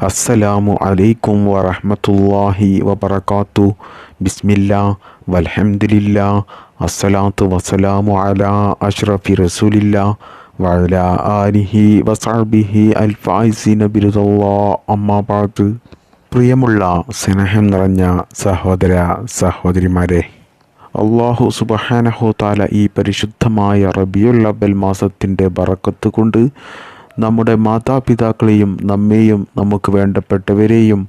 അസ്സലാമു അലൈക്കും വറഹ്മത്തുള്ളാഹി വബറകാത്തു. ബിസ്മില്ലാ വൽഹംദുലില്ലാ അസ്സലാത്തു വസ്സലാമു അലാ അഷ്റഫി റസൂലില്ലാ വഅലാ ആലിഹി വസഹ്ബിഹി അൽ ഫായിസീന ബിറിദല്ലാഹ്. അമ്മാ ബഅദ്. പ്രിയമുള്ള സ്നേഹം നിറഞ്ഞ സഹോദര സഹോദരിമാരെ, അല്ലാഹു സുബ്ഹാനഹു തആല ഈ പരിശുദ്ധമായ റബീഉൽ അവ്വൽ മാസത്തിൻ്റെ ബറക്കത്ത് കൊണ്ട് നമ്മുടെ മാതാപിതാക്കളെയും നമ്മെയും നമുക്ക് വേണ്ടപ്പെട്ടവരെയും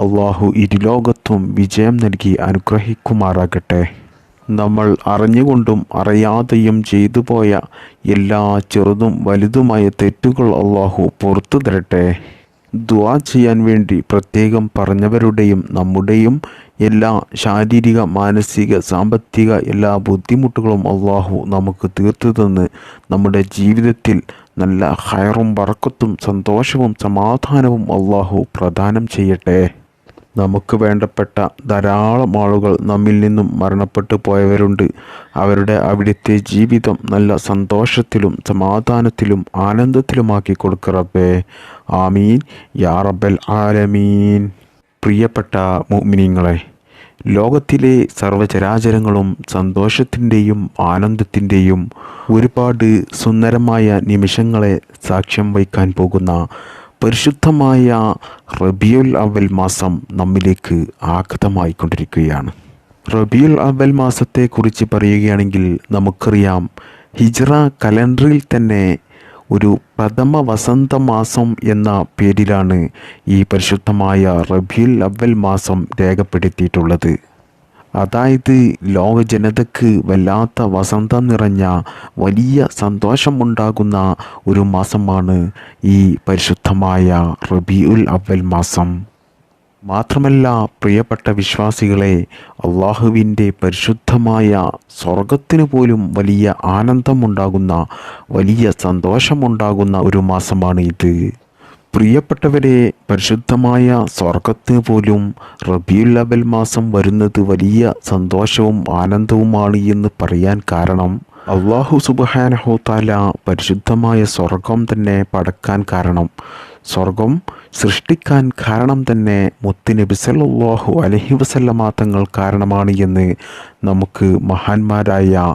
അള്ളാഹു ഇരുലോകത്തും വിജയം നൽകി അനുഗ്രഹിക്കുമാറാകട്ടെ. നമ്മൾ അറിഞ്ഞുകൊണ്ടും അറിയാതെയും ചെയ്തു പോയ എല്ലാ ചെറുതും വലുതുമായ തെറ്റുകൾ അള്ളാഹു പുറത്തു തരട്ടെ. ദുആ ചെയ്യാൻ വേണ്ടി പ്രത്യേകം പറഞ്ഞവരുടെയും നമ്മുടെയും എല്ലാ ശാരീരിക, മാനസിക, സാമ്പത്തിക എല്ലാ ബുദ്ധിമുട്ടുകളും അള്ളാഹു നമുക്ക് തീർത്തു തന്ന് നമ്മുടെ ജീവിതത്തിൽ നല്ല ഖൈറും ബറക്കത്തും സന്തോഷവും സമാധാനവും അള്ളാഹു പ്രദാനം ചെയ്യട്ടെ. നമുക്ക് വേണ്ടപ്പെട്ട ധാരാളം ആളുകൾ നമ്മിൽ നിന്നും മരണപ്പെട്ടു പോയവരുണ്ട്. അവരുടെ അവിടുത്തെ ജീവിതം നല്ല സന്തോഷത്തിലും സമാധാനത്തിലും ആനന്ദത്തിലുമാക്കി കൊടുക്ക റബ്ബേ. ആമീൻ യാ റബ്ബൽ ആലമീൻ. പ്രിയപ്പെട്ട മുഅ്മിനീങ്ങളെ, ലോകത്തിലെ സർവ്വചരാചരങ്ങളും സന്തോഷത്തിൻ്റെയും ആനന്ദത്തിൻ്റെയും ഒരുപാട് സുന്ദരമായ നിമിഷങ്ങളെ സാക്ഷ്യം വഹിക്കാൻ പോകുന്ന പരിശുദ്ധമായ റബീഉൽ അവ്വൽ മാസം നമ്മിലേക്ക് ആഗതമായിക്കൊണ്ടിരിക്കുകയാണ്. റബീഉൽ അവ്വൽ മാസത്തെക്കുറിച്ച് പറയുകയാണെങ്കിൽ നമുക്കറിയാം, ഹിജ്റ കലണ്ടറിൽ തന്നെ ഒരു പ്രഥമ വസന്ത മാസം എന്ന പേരിലാണ് ഈ പരിശുദ്ധമായ റബീഉൽ അവ്വൽ മാസം രേഖപ്പെടുത്തിയിട്ടുള്ളത്. അതായത് ലോക ജനതയ്ക്ക് വല്ലാത്ത വസന്തം നിറഞ്ഞ വലിയ സന്തോഷമുണ്ടാകുന്ന ഒരു മാസമാണ് ഈ പരിശുദ്ധമായ റബീഉൽ അവ്വൽ മാസം. മാത്രമല്ല പ്രിയപ്പെട്ട വിശ്വാസികളെ, അള്ളാഹുവിൻ്റെ പരിശുദ്ധമായ സ്വർഗത്തിന് പോലും വലിയ ആനന്ദമുണ്ടാകുന്ന, വലിയ സന്തോഷമുണ്ടാകുന്ന ഒരു മാസമാണ് ഇത്. പ്രിയപ്പെട്ടവരെ, പരിശുദ്ധമായ സ്വർഗത്തിന് പോലും റബീഉൽ അവ്വൽ മാസം വരുന്നത് വലിയ സന്തോഷവും ആനന്ദവുമാണ് എന്ന് പറയാൻ കാരണം, അല്ലാഹു സുബ്ഹാനഹു തആല പരിശുദ്ധമായ സ്വർഗം തന്നെ പടക്കാൻ കാരണം, സ്വർഗം സൃഷ്ടിക്കാൻ കാരണം തന്നെ മുത്തുനബി സല്ലല്ലാഹു അലൈഹി വസല്ലമ തങ്ങൾ കാരണമാണ് എന്ന് നമുക്ക് മഹാന്മാരായ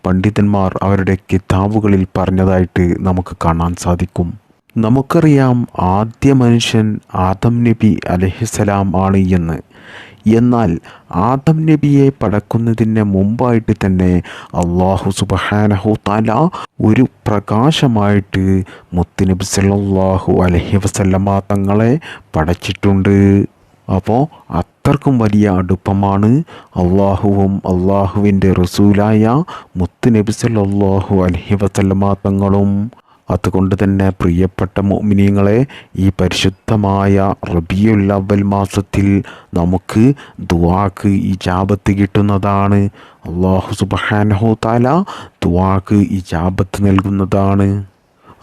പണ്ഡിതന്മാർ അവരുടെ കിതാബുകളിൽ പറഞ്ഞതായിട്ട് നമുക്ക് കാണാൻ സാധിക്കും. നമുക്കറിയാം, ആദ്യ മനുഷ്യൻ ആദം നബി അലൈഹിസ്സലാം ആണ് എന്ന്. എന്നാൽ ആദം നബിയെ പടക്കുന്നതിന് മുമ്പായിട്ട് തന്നെ അല്ലാഹു സുബ്ഹാനഹു തആല ഒരു പ്രകാശമായിട്ട് മുത്തുനബി സല്ലല്ലാഹു അലൈഹി വസല്ലമ തങ്ങളെ പടച്ചിട്ടുണ്ട്. അപ്പോൾ അത്രക്കും വലിയ അടുപ്പമാണ് അള്ളാഹുവും അള്ളാഹുവിൻ്റെ റസൂലായ മുത്തുനബി സല്ലല്ലാഹു അലൈഹി വസല്ലമ തങ്ങളും. അതുകൊണ്ട് തന്നെ പ്രിയപ്പെട്ട മുഅ്മിനീങ്ങളെ, ഈ പരിശുദ്ധമായ റബീഉൽ അവ്വൽ മാസത്തിൽ നമുക്ക് ദുആക്ക് ഇജാബത്ത് കിട്ടുന്നതാണ്. അല്ലാഹു സുബ്ഹാനഹു തആല ദുആക്ക് ഇജാബത്ത് നൽകുന്നതാണ്.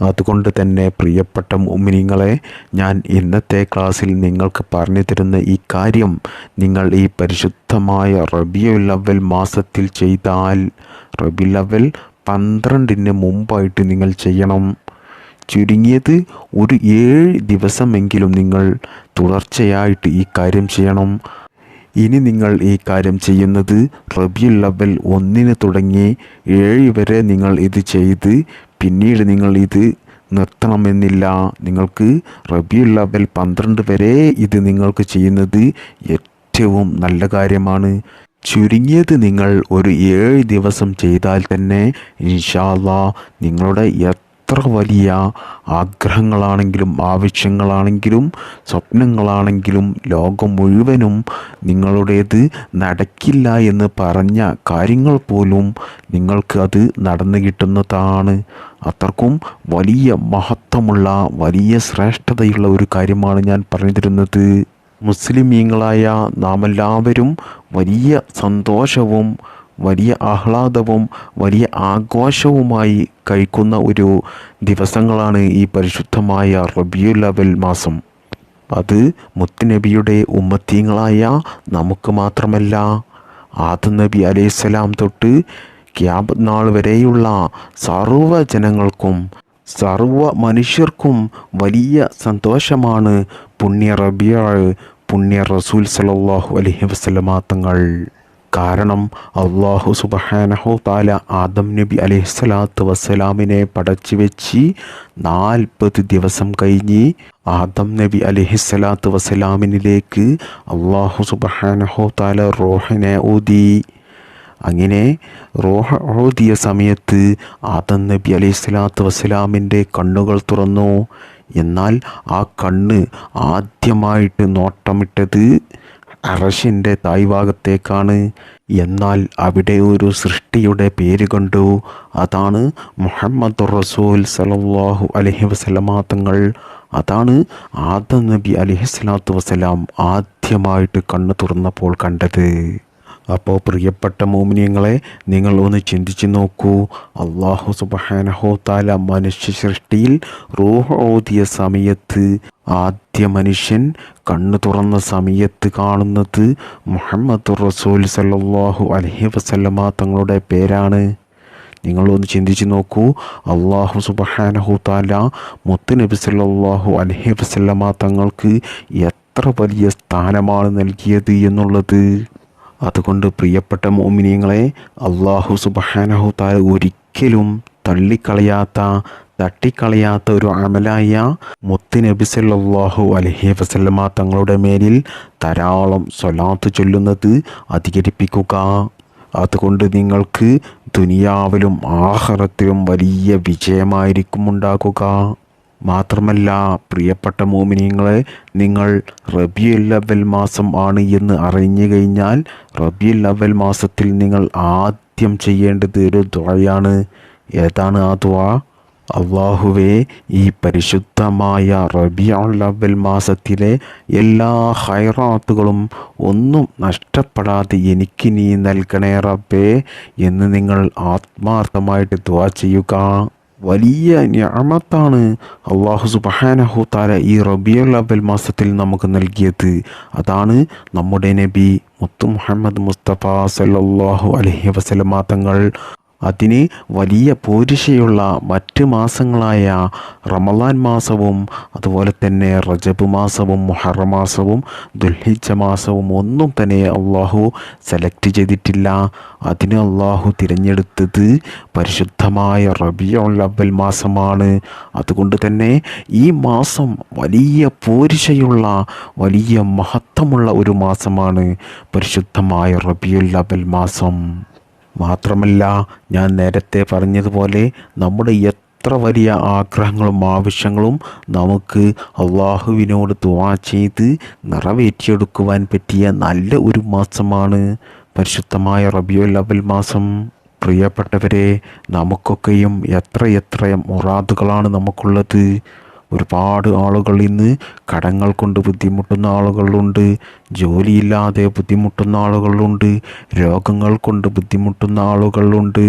അതുകൊണ്ട് തന്നെ പ്രിയപ്പെട്ട മുഅ്മിനീങ്ങളെ, ഞാൻ ഇന്നത്തെ ക്ലാസ്സിൽ നിങ്ങൾക്ക് പറഞ്ഞു തരുന്ന ഈ കാര്യം നിങ്ങൾ ഈ പരിശുദ്ധമായ റബീഉൽ അവ്വൽ മാസത്തിൽ ചെയ്താൽ, റബീഉൽ അവ്വൽ 12-ന് മുമ്പായിട്ട് നിങ്ങൾ ചെയ്യണം. ചുരുങ്ങിയത് ഒരു 7 ദിവസമെങ്കിലും നിങ്ങൾ തുടർച്ചയായിട്ട് ഈ കാര്യം ചെയ്യണം. ഇനി നിങ്ങൾ ഈ കാര്യം ചെയ്യുന്നത് റബീഉൽ അവ്വൽ 1-ന് തുടങ്ങി 7 വരെ നിങ്ങൾ ഇത് ചെയ്ത് പിന്നീട് നിങ്ങൾ ഇത് നിർത്തണമെന്നില്ല. നിങ്ങൾക്ക് റബീഉൽ അവ്വൽ 12 വരെ ഇത് നിങ്ങൾക്ക് ചെയ്യുന്നത് ഏറ്റവും നല്ല കാര്യമാണ്. ചുരുങ്ങിയത് നിങ്ങൾ ഒരു 7 ദിവസം ചെയ്താൽ തന്നെ ഇൻഷാ അല്ലാഹ് നിങ്ങളുടെ എത്ര വലിയ ആഗ്രഹങ്ങളാണെങ്കിലും ആവശ്യങ്ങളാണെങ്കിലും സ്വപ്നങ്ങളാണെങ്കിലും ലോകം മുഴുവനും നിങ്ങളുടേത് നടക്കില്ല എന്ന് പറഞ്ഞ കാര്യങ്ങൾ പോലും നിങ്ങൾക്ക് അത് നടന്നു കിട്ടുന്നതാണ്. അത്രക്കും വലിയ മഹത്വമുള്ള വലിയ ശ്രേഷ്ഠതയുള്ള ഒരു കാര്യമാണ് ഞാൻ പറഞ്ഞു തരുന്നത്. മുസ്ലിമീങ്ങളായ നാം എല്ലാവരും വലിയ സന്തോഷവും വലിയ ആഹ്ലാദവും വലിയ ആഘോഷവുമായി കഴിക്കുന്ന ഒരു ദിവസങ്ങളാണ് ഈ പരിശുദ്ധമായ റബീഉൽ അവ്വൽ മാസം. അത് മുത്തുനബിയുടെ ഉമ്മത്തീങ്ങളായ നമുക്ക് മാത്രമല്ല, ആദം നബി അലൈഹിസ്സലാം തൊട്ട് ഖിയാമത്ത് നാൾ വരെയുള്ള സർവ്വ ജനങ്ങൾക്കും സർവ മനുഷ്യർക്കും വലിയ സന്തോഷമാണ് പുണ്യ റബിയ, പുണ്യ റസൂൽ സല്ലല്ലാഹു അലൈഹി വസല്ലമ തങ്ങൾ. കാരണം അള്ളാഹു സുബ്ഹാനഹു തആല ആദം നബി അലൈഹിസ്സലാത്തു വസ്സലാമിനെ പടച്ചു വെച്ച് 40 ദിവസം കഴിഞ്ഞ് ആദം നബി അലൈഹിസ്സലാത്തു വസ്സലാമിനിലേക്ക് അള്ളാഹു സുബ്ഹാനഹു തആല റൂഹിനെ ഊതി. അങ്ങനെ റൂഹ് ഊതിയ സമയത്ത് ആദം നബി അലൈഹിസ്സലാത്തു വസ്സലാമിൻ്റെ കണ്ണുകൾ തുറന്നു. എന്നാൽ ആ കണ്ണ് ആദ്യമായിട്ട് നോട്ടമിട്ടത് അർശിൻ്റെ താഴ്ഭാഗത്തേക്കാണ്. എന്നാൽ അവിടെ ഒരു സൃഷ്ടിയുടെ പേര് കണ്ടു. അതാണ് മുഹമ്മദുർ റസൂൽ സല്ലല്ലാഹു അലൈഹി വസല്ലമ തങ്ങൾ. അതാണ് ആദം നബി അലൈഹിസ്സലാത്തു വസ്സലാം ആദ്യമായിട്ട് കണ്ണ് തുറന്നപ്പോൾ കണ്ടത്. അപ്പോൾ പ്രിയപ്പെട്ട മോമിനിയങ്ങളെ, നിങ്ങൾ ഒന്ന് ചിന്തിച്ചു നോക്കൂ. അള്ളാഹു സുബ്ഹാനഹു തആല മനുഷ്യ സൃഷ്ടിയിൽ റൂഹ് ഓതിയ സമയത്ത് ആദ്യ മനുഷ്യൻ കണ്ണു തുറന്ന സമയത്ത് കാണുന്നത് മുഹമ്മദുർ റസൂൽ സല്ലല്ലാഹു അലൈഹി വസല്ലമ തങ്ങളുടെ പേരാണ്. നിങ്ങളൊന്ന് ചിന്തിച്ചു നോക്കൂ. അള്ളാഹു സുബ്ഹാനഹു തആല മുത്ത് നബി സല്ലല്ലാഹു അലൈഹി വസല്ലമ തങ്ങൾക്ക് എത്ര വലിയ സ്ഥാനമാണ് നൽകിയത് എന്നുള്ളത്. അതുകൊണ്ട് പ്രിയപ്പെട്ട മോമിനിയങ്ങളെ, അള്ളാഹു സുബ്ഹാനഹു തആല ഒരിക്കലും തട്ടിക്കളയാത്ത ഒരു അമലായ മുത്ത് നബി സല്ലല്ലാഹു അലൈഹി വസല്ലമ തങ്ങളുടെ മേലിൽ ധാരാളം സ്വലാത്ത് ചൊല്ലുന്നത് അധികരിപ്പിക്കുക. അതുകൊണ്ട് നിങ്ങൾക്ക് ദുനിയാവിലും ആഖിറത്തിലും വലിയ വിജയമായിരിക്കും ഉണ്ടാകുക. മാത്രമല്ല പ്രിയപ്പെട്ട മോമിനീങ്ങളെ, നിങ്ങൾ റബീഉൽ അവ്വൽ മാസം ആണ് എന്ന് അറിഞ്ഞു കഴിഞ്ഞാൽ റബീഉൽ അവ്വൽ മാസത്തിൽ നിങ്ങൾ ആദ്യം ചെയ്യേണ്ടത് ഒരു ദുആയാണ്. ഏതാണ് ആ ദുആ? അല്ലാഹുവേ, ഈ പരിശുദ്ധമായ റബീഉൽ അവ്വൽ മാസത്തിലെ എല്ലാ ഖൈറാത്തുകളും ഒന്നും നഷ്ടപ്പെടാതെ എനിക്ക് നീ നൽകണേ റബ്ബേ എന്ന് നിങ്ങൾ ആത്മാർത്ഥമായിട്ട് ദുആ ചെയ്യുക. വലിയ നിഅമത്താണ് അല്ലാഹു സുബ്ഹാനഹു തആല ഈ റബീഉൽ അവ്വൽ മാസത്തിൽ നമുക്ക് നൽകിയത്. അതാണ് നമ്മുടെ നബി മുത്ത് മുഹമ്മദ് മുസ്തഫ സല്ലല്ലാഹു അലൈഹി വസല്ലമ തങ്ങൾ അതിന് വലിയ പോരിശയുള്ള മറ്റ് മാസങ്ങളായ റമളാൻ മാസവും അതുപോലെ തന്നെ റജബ് മാസവും മുഹറം മാസവും ദുൽഹിജ്ജ മാസവും ഒന്നും തന്നെ അള്ളാഹു സെലക്ട് ചെയ്തിട്ടില്ല. അതിന് അള്ളാഹു തിരഞ്ഞെടുത്തത് പരിശുദ്ധമായ റബീഉൽ അവ്വൽ മാസമാണ്. അതുകൊണ്ട് തന്നെ ഈ മാസം വലിയ പോരിശയുള്ള വലിയ മഹത്വമുള്ള ഒരു മാസമാണ് പരിശുദ്ധമായ റബീഉൽ അവ്വൽ മാസം. മാത്രമല്ല, ഞാൻ നേരത്തെ പറഞ്ഞതുപോലെ നമ്മുടെ എത്ര വലിയ ആഗ്രഹങ്ങളും ആവശ്യങ്ങളും നമുക്ക് അള്ളാഹുവിനോട് ദുആ ചെയ്ത് നിറവേറ്റിയെടുക്കുവാൻ പറ്റിയ നല്ല ഒരു മാസമാണ് പരിശുദ്ധമായ റബീഉൽ അവ്വൽ മാസം. പ്രിയപ്പെട്ടവരെ, നമുക്കൊക്കെയും എത്ര മുറാദുകളാണ് നമുക്കുള്ളത്. ഒരുപാട് ആളുകൾ ഇന്ന് കടങ്ങൾ കൊണ്ട് ബുദ്ധിമുട്ടുന്ന ആളുകളുണ്ട്, ജോലിയില്ലാതെ ബുദ്ധിമുട്ടുന്ന ആളുകളുണ്ട്, രോഗങ്ങൾ കൊണ്ട് ബുദ്ധിമുട്ടുന്ന ആളുകളുണ്ട്,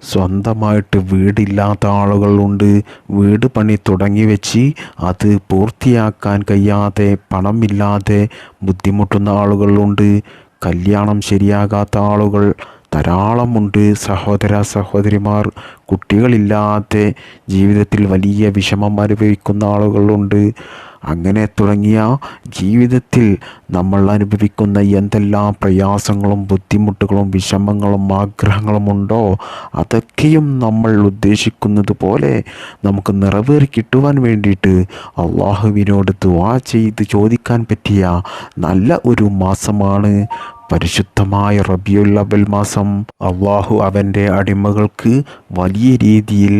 സ്വന്തമായിട്ട് വീടില്ലാത്ത ആളുകളുണ്ട്, വീട് പണി തുടങ്ങി വെച്ച് അത് പൂർത്തിയാക്കാൻ കഴിയാതെ പണമില്ലാതെ ബുദ്ധിമുട്ടുന്ന ആളുകളുണ്ട്, കല്യാണം ശരിയാകാത്ത ആളുകൾ ധാരാളമുണ്ട്. സഹോദരിമാർ കുട്ടികളില്ലാതെ ജീവിതത്തിൽ വലിയ വിഷമം അനുഭവിക്കുന്ന ആളുകളുണ്ട്. അങ്ങനെ തുടങ്ങിയ ജീവിതത്തിൽ നമ്മൾ അനുഭവിക്കുന്ന എന്തെല്ലാം പ്രയാസങ്ങളും ബുദ്ധിമുട്ടുകളും വിഷമങ്ങളും ആഗ്രഹങ്ങളും ഉണ്ടോ, അതൊക്കെയും നമ്മൾ ഉദ്ദേശിക്കുന്നത് പോലെ നമുക്ക് നിറവേറി കിട്ടുവാൻ വേണ്ടിയിട്ട് അള്ളാഹുവിനോട് ദുആ ചെയ്ത് ചോദിക്കാൻ പറ്റിയ നല്ല ഒരു മാസമാണ് പരിശുദ്ധമായ റബീഉൽ അവ്വൽ മാസം. അള്ളാഹു അവൻ്റെ അടിമകൾക്ക് വലിയ രീതിയിൽ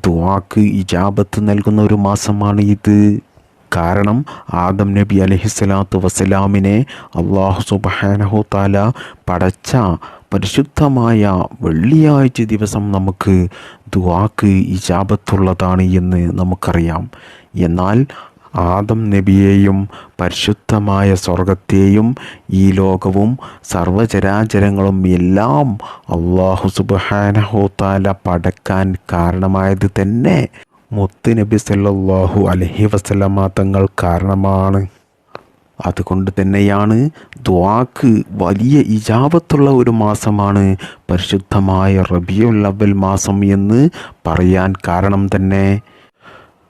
ദുആക്ക് ഇജാബത്ത് നൽകുന്ന ഒരു മാസമാണ് ഇത്. കാരണം ആദം നബി അലൈഹിസ്സലാത്തു വസ്സലാമിനെ അള്ളാഹു സുബ്ഹാനഹു തആല പടച്ച പരിശുദ്ധമായ വെള്ളിയാഴ്ച ദിവസം നമുക്ക് ദുആക്ക് ഇജാബത്തുള്ളതാണ് എന്ന് നമുക്കറിയാം. എന്നാൽ ആദം നബിയെയും പരിശുദ്ധമായ സ്വർഗത്തെയും ഈ ലോകവും സർവചരാചരങ്ങളും എല്ലാം അല്ലാഹു സുബ്ഹാനഹു തആല പടക്കാൻ കാരണമായത് തന്നെ മുത്ത് നബി സല്ലല്ലാഹു അലൈഹി വസല്ലമ തങ്ങൾ കാരണമാണ്. അതുകൊണ്ട് തന്നെയാണ് ദുആക്ക് വലിയ ഇജാബത്തുള്ള ഒരു മാസമാണ് പരിശുദ്ധമായ റബീഉൽ അവ്വൽ മാസം എന്ന് പറയാൻ കാരണം തന്നെ.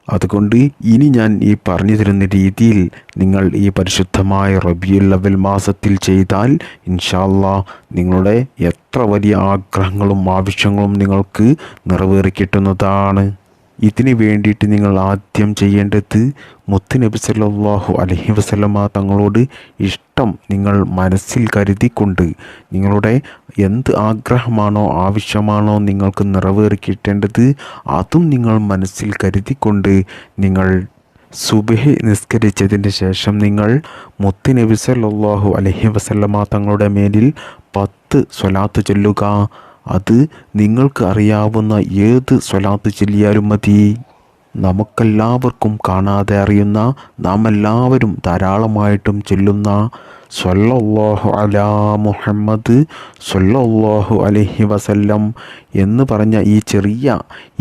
അതുകൊണ്ട് ഇനി ഞാൻ ഈ പറഞ്ഞു തരുന്ന രീതിയിൽ നിങ്ങൾ ഈ പരിശുദ്ധമായ റബീഉൽ അവ്വൽ മാസത്തിൽ ചെയ്താൽ ഇൻഷാ അല്ലാഹ് നിങ്ങളുടെ എത്ര വലിയ ആഗ്രഹങ്ങളും ആവശ്യങ്ങളും നിങ്ങൾക്ക് നിറവേറി കിട്ടുന്നതാണ്. ഇതിന് വേണ്ടിയിട്ട് നിങ്ങൾ ആദ്യം ചെയ്യേണ്ടത് മുത്തുനബി സല്ലല്ലാഹു അലൈഹി വസല്ലമ തങ്ങളോട് ഇഷ്ടം നിങ്ങൾ മനസ്സിൽ കരുതിക്കൊണ്ട് നിങ്ങളുടെ എന്ത് ആഗ്രഹമാണോ ആവശ്യമാണോ നിങ്ങൾക്ക് നിറവേറി കിട്ടേണ്ടത് അതും നിങ്ങൾ മനസ്സിൽ കരുതിക്കൊണ്ട് നിങ്ങൾ സുബ്ഹി നിസ്കരിച്ചതിന് ശേഷം നിങ്ങൾ മുത്തുനബി സല്ലല്ലാഹു അലൈഹി വസല്ലമ തങ്ങളുടെ മേലിൽ 10 സ്വലാത്ത് ചൊല്ലുക. അത് നിങ്ങൾക്ക് അറിയാവുന്ന ഏത് സ്വലാത്ത് ചൊല്ലിയാലും മതി. നമുക്കെല്ലാവർക്കും കാണാതെ അറിയുന്ന നാം എല്ലാവരും ധാരാളമായിട്ടും ചൊല്ലുന്ന സ്വല്ലല്ലാഹു അലാ മുഹമ്മദ് സ്വല്ലല്ലാഹു അലൈഹി വസല്ലം എന്ന് പറഞ്ഞ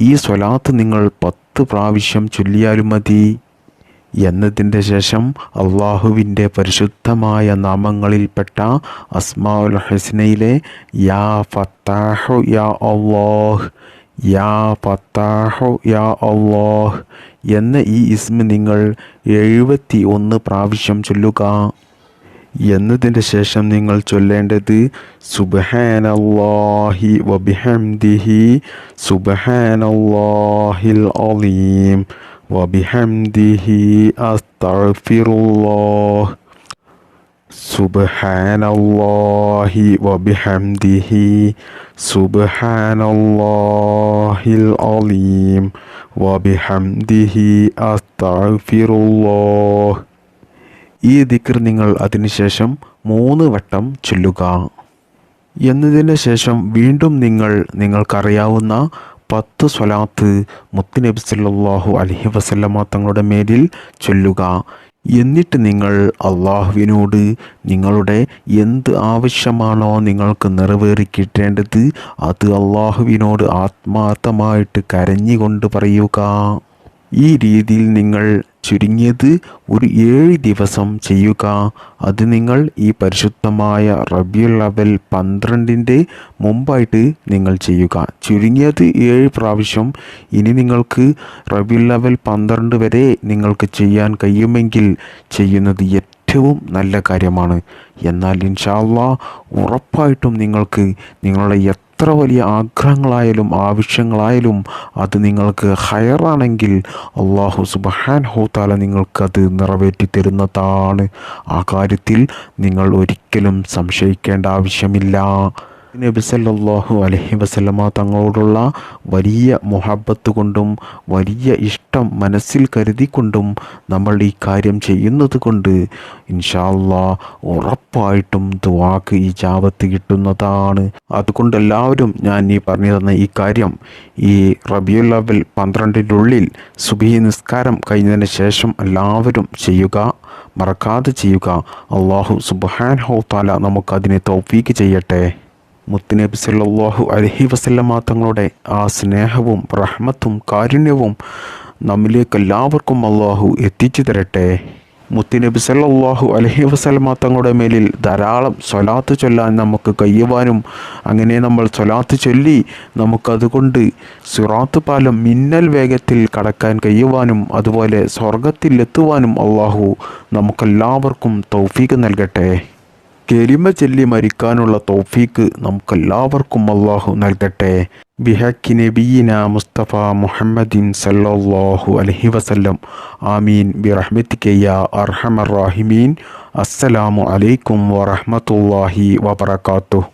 ഈ സ്വലാത്ത് നിങ്ങൾ 10 പ്രാവശ്യം ചൊല്ലിയാലും മതി. എന്നതിൻ്റെ ശേഷം അള്ളാഹുവിൻ്റെ പരിശുദ്ധമായ നാമങ്ങളിൽപ്പെട്ട അസ്മാഉൽ ഹുസ്നയിലെ യാ ഫത്താഹു യാ അല്ലാഹ്, യാ ഫത്താഹു യാ അല്ലാഹ് എന്ന ഈ ഇസ്മ നിങ്ങൾ 71 പ്രാവശ്യം ചൊല്ലുക. എന്നതിൻ്റെ ശേഷം നിങ്ങൾ ചൊല്ലേണ്ടത് സുബ്ഹാനല്ലാഹി വബിഹംദിഹി സുബ്ഹാനല്ലാഹിൽ അലീം വബിഹംദിഹി അസ്തഗ്ഫിറുല്ലാഹ് സുബ്ഹാനല്ലാഹി വബിഹംദിഹി സുബ്ഹാനല്ലാഹിൽ അലീം വബിഹംദിഹി അസ്തഗ്ഫിറുല്ലാഹ്. ഈ ദിക്ർ നിങ്ങൾ അതിനുശേഷം 3 വട്ടം ചൊല്ലുക. എന്നതിന് ശേഷം വീണ്ടും നിങ്ങൾക്കറിയാവുന്ന 10 സ്വലാത്ത് മുത്തുനബി സല്ലല്ലാഹു അലൈഹി വസല്ലമ തങ്ങളുടെ മേലിൽ ചൊല്ലുക. എന്നിട്ട് നിങ്ങൾ അള്ളാഹുവിനോട് നിങ്ങളുടെ എന്ത് ആവശ്യമാണോ നിങ്ങൾക്ക് നിറവേറി കിട്ടേണ്ടത് അത് അള്ളാഹുവിനോട് ആത്മാർത്ഥമായിട്ട് കരഞ്ഞുകൊണ്ട് പറയുക. ഈ രീതിയിൽ നിങ്ങൾ ചുരുങ്ങിയത് ഒരു 7 ദിവസം ചെയ്യുക. അത് നിങ്ങൾ ഈ പരിശുദ്ധമായ റബീഉൽ അവ്വൽ 12-ൻ്റെ മുമ്പായിട്ട് നിങ്ങൾ ചെയ്യുക. ചുരുങ്ങിയത് 7 പ്രാവശ്യം. ഇനി നിങ്ങൾക്ക് റബീഉൽ അവ്വൽ 12 വരെ നിങ്ങൾക്ക് ചെയ്യാൻ കഴിയുമെങ്കിൽ ചെയ്യുന്നത് ഏറ്റവും നല്ല കാര്യമാണ്. എന്നാൽ ഇൻഷാ അല്ലാഹ് ഉറപ്പായിട്ടും നിങ്ങൾക്ക് നിങ്ങളുടെ എത്ര വലിയ ആഗ്രഹങ്ങളായാലും ആവശ്യങ്ങളായാലും അത് നിങ്ങൾക്ക് ഹൈറാണെങ്കിൽ അല്ലാഹു സുബ്ഹാനഹു തആല നിങ്ങൾക്കത് നിറവേറ്റി തരുന്നതാണ്. ആ കാര്യത്തിൽ നിങ്ങൾ ഒരിക്കലും സംശയിക്കേണ്ട ആവശ്യമില്ല. നബി സല്ലല്ലാഹു അലൈഹി വസല്ലമ തങ്ങളോടുള്ള വലിയ മുഹബ്ബത്ത് കൊണ്ടും വലിയ ഇഷ്ടം മനസ്സിൽ കരുതിക്കൊണ്ടും നമ്മൾ ഈ കാര്യം ചെയ്യുന്നത് കൊണ്ട് ഇൻഷാ അല്ലാഹ് ഉറപ്പായിട്ടും ദുആക്ക് ഇജാബത്ത് കിട്ടുന്നതാണ്. അതുകൊണ്ട് എല്ലാവരും ഞാൻ ഈ പറഞ്ഞു തന്ന ഈ കാര്യം ഈ റബീഉൽ അവ്വൽ 12-നുള്ളിൽ സുബ്ഹി നിസ്കാരം കഴിഞ്ഞതിന് ശേഷം എല്ലാവരും ചെയ്യുക, മറക്കാതെ ചെയ്യുക. അല്ലാഹു സുബ്ഹാനഹു തആല നമുക്കതിനെ തൗഫീക്ക് ചെയ്യട്ടെ. മുത്തുനബി സല്ലല്ലാഹു അലൈഹി വസല്ലമ തങ്ങളുടെ ആ സ്നേഹവും റഹ്മത്തും കാരുണ്യവും നമ്മിലേക്ക് എല്ലാവർക്കും അല്ലാഹു എത്തിച്ചു തരട്ടെ. മുത്തുനബി സല്ലല്ലാഹു അലൈഹി വസല്ലമ തങ്ങളുടെ മേലിൽ ധാരാളം സ്വലാത്ത് ചൊല്ലാൻ നമുക്ക് കഴിയുവാനും അങ്ങനെ നമ്മൾ സ്വലാത്ത് ചൊല്ലി നമുക്കതുകൊണ്ട് സിറാത്ത് പാലം മിന്നൽ വേഗത്തിൽ കടക്കാൻ കഴിയുവാനും അതുപോലെ സ്വർഗത്തിൽ എത്തുവാനും അല്ലാഹു നമുക്കെല്ലാവർക്കും തൗഫീക്ക് നൽകട്ടെ. കെലിമ ചൊല്ലി മരിക്കാനുള്ള തൗഫീക്ക് നമുക്കെല്ലാവർക്കും അല്ലാഹു നൽകട്ടെ. ബിഹഖി നബിയിന മുസ്തഫ മുഹമ്മദിൻ സല്ലല്ലാഹു അലൈഹി വസല്ലം. ആമീൻ ബിറഹ്മതിക യാ അർഹമർ റാഹിമീൻ. അസ്സലാമു അലൈക്കും വറഹ്മത്തുള്ളാഹി വബറകാതുഹു.